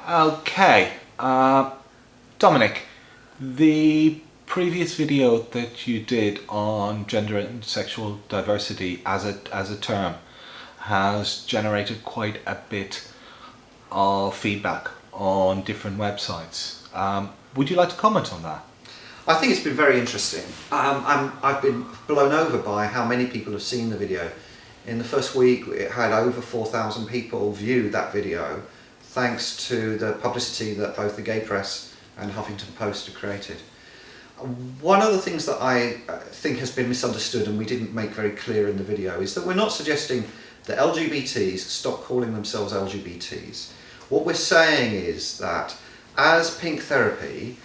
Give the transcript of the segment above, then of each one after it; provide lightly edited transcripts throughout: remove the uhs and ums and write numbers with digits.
Okay, Dominic, the previous video that you did on gender and sexual diversity as a term has generated quite a bit of feedback on different websites. Would you like to comment on that? I think it's been very interesting. I've been blown over by how many people have seen the video. In the first week, it had over 4,000 people view that video, thanks to the publicity that both the gay press and Huffington Post have created. One of the things that I think has been misunderstood and we didn't make very clear in the video is that we're not suggesting that LGBTs stop calling themselves LGBTs. What we're saying is that as Pink Therapy,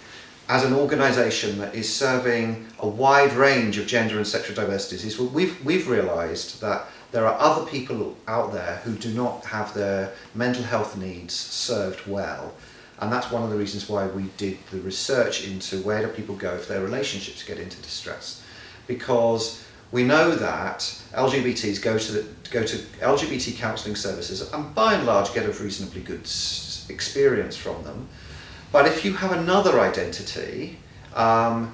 as an organisation that is serving a wide range of gender and sexual diversities, is we've realised that there are other people out there who do not have their mental health needs served well. And that's one of the reasons why we did the research into where do people go if their relationships get into distress. Because we know that LGBTs go to LGBT counselling services and by and large get a reasonably good experience from them. But if you have another identity, that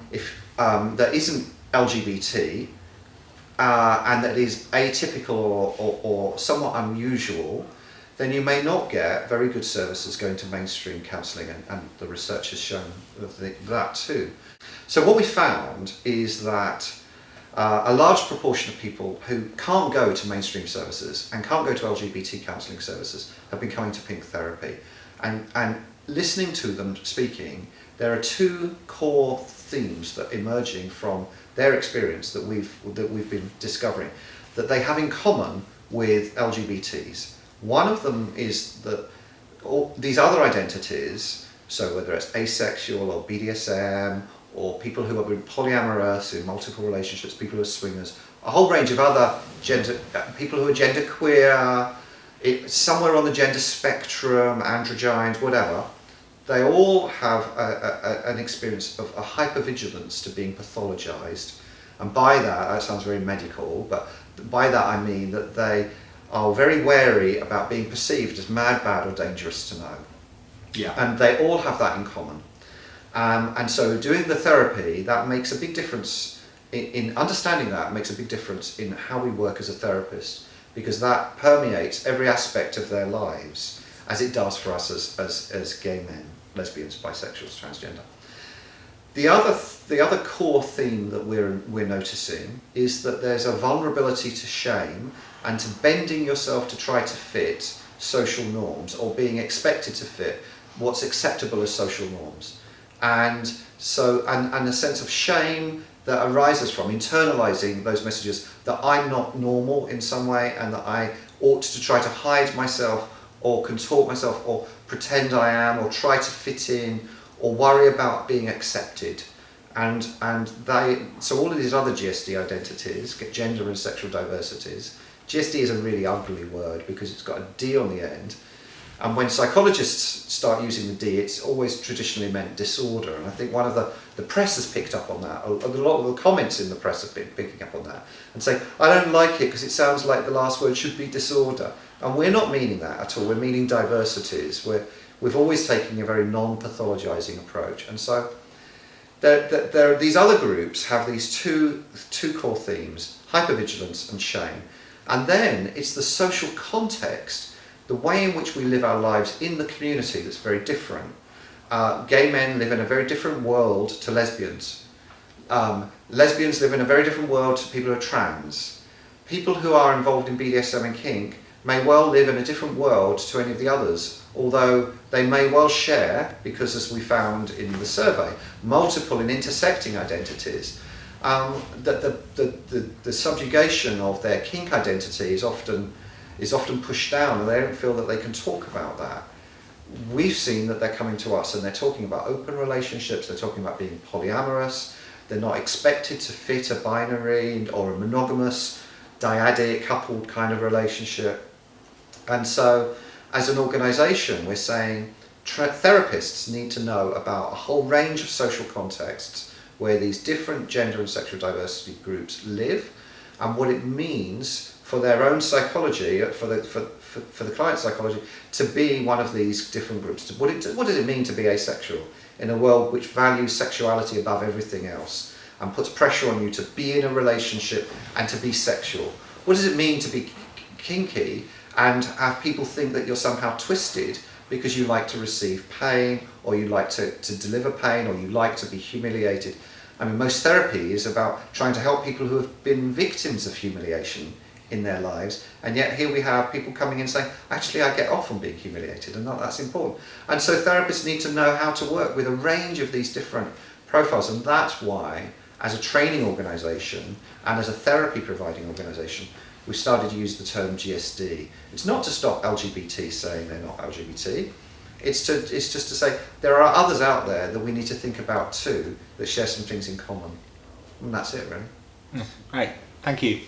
isn't LGBT, and that is atypical or somewhat unusual, then you may not get very good services going to mainstream counselling, and the research has shown that too. So what we found is that a large proportion of people who can't go to mainstream services and can't go to LGBT counselling services have been coming to Pink Therapy. And listening to them speaking, there are two core themes that emerging from their experience that we've been discovering that they have in common with LGBTs. One of them is that these other identities, so whether it's asexual or BDSM, or people who are polyamorous in multiple relationships, people who are swingers, a whole range of other people who are genderqueer, somewhere on the gender spectrum, androgynes, whatever, they all have an experience of a hypervigilance to being pathologised. And by that sounds very medical, but by that I mean that they are very wary about being perceived as mad, bad or dangerous to know. Yeah. And they all have that in common. And so doing the therapy, that makes a big difference in understanding that, makes a big difference in how we work as a therapist, because that permeates every aspect of their lives, as it does for us as gay men, lesbians, bisexuals, transgender. The other core theme that we're noticing is that there's a vulnerability to shame and to bending yourself to try to fit social norms, or being expected to fit what's acceptable as social norms. And a sense of shame that arises from internalizing those messages that I'm not normal in some way, and that I ought to try to hide myself or contort myself or pretend I am or try to fit in or worry about being accepted. So all of these other GSD identities, gender and sexual diversities, GSD is a really ugly word because it's got a D on the end. And when psychologists start using the D, it's always traditionally meant disorder. And I think one of the press has picked up on that. A lot of the comments in the press have been picking up on that and saying, I don't like it because it sounds like the last word should be disorder. And we're not meaning that at all. We're meaning diversities. We've always taken a very non-pathologizing approach. And so these other groups have these two core themes, hypervigilance and shame. And then it's the social context, the way in which we live our lives in the community that's very different. Gay men live in a very different world to lesbians. Lesbians live in a very different world to people who are trans. People who are involved in BDSM and kink may well live in a different world to any of the others, although they may well share, because as we found in the survey, multiple and intersecting identities. That the subjugation of their kink identity is often pushed down, and they don't feel that they can talk about that. We've seen that they're coming to us and they're talking about open relationships, they're talking about being polyamorous, they're not expected to fit a binary or a monogamous, dyadic, coupled kind of relationship. And so, as an organisation, we're saying therapists need to know about a whole range of social contexts where these different gender and sexual diversity groups live, and what it means for their own psychology, for the client's psychology, to be one of these different groups. What does it mean to be asexual in a world which values sexuality above everything else and puts pressure on you to be in a relationship and to be sexual? What does it mean to be kinky and have people think that you're somehow twisted because you like to receive pain, or you like to deliver pain, or you like to be humiliated? I mean, most therapy is about trying to help people who have been victims of humiliation in their lives, and yet here we have people coming in saying, actually I get off on being humiliated and that's important. And so therapists need to know how to work with a range of these different profiles, and that's why, as a training organisation and as a therapy providing organisation, we started to use the term GSD. It's not to stop LGBT saying they're not LGBT. It's just to say there are others out there that we need to think about too, that share some things in common. And that's it, really. Right, thank you.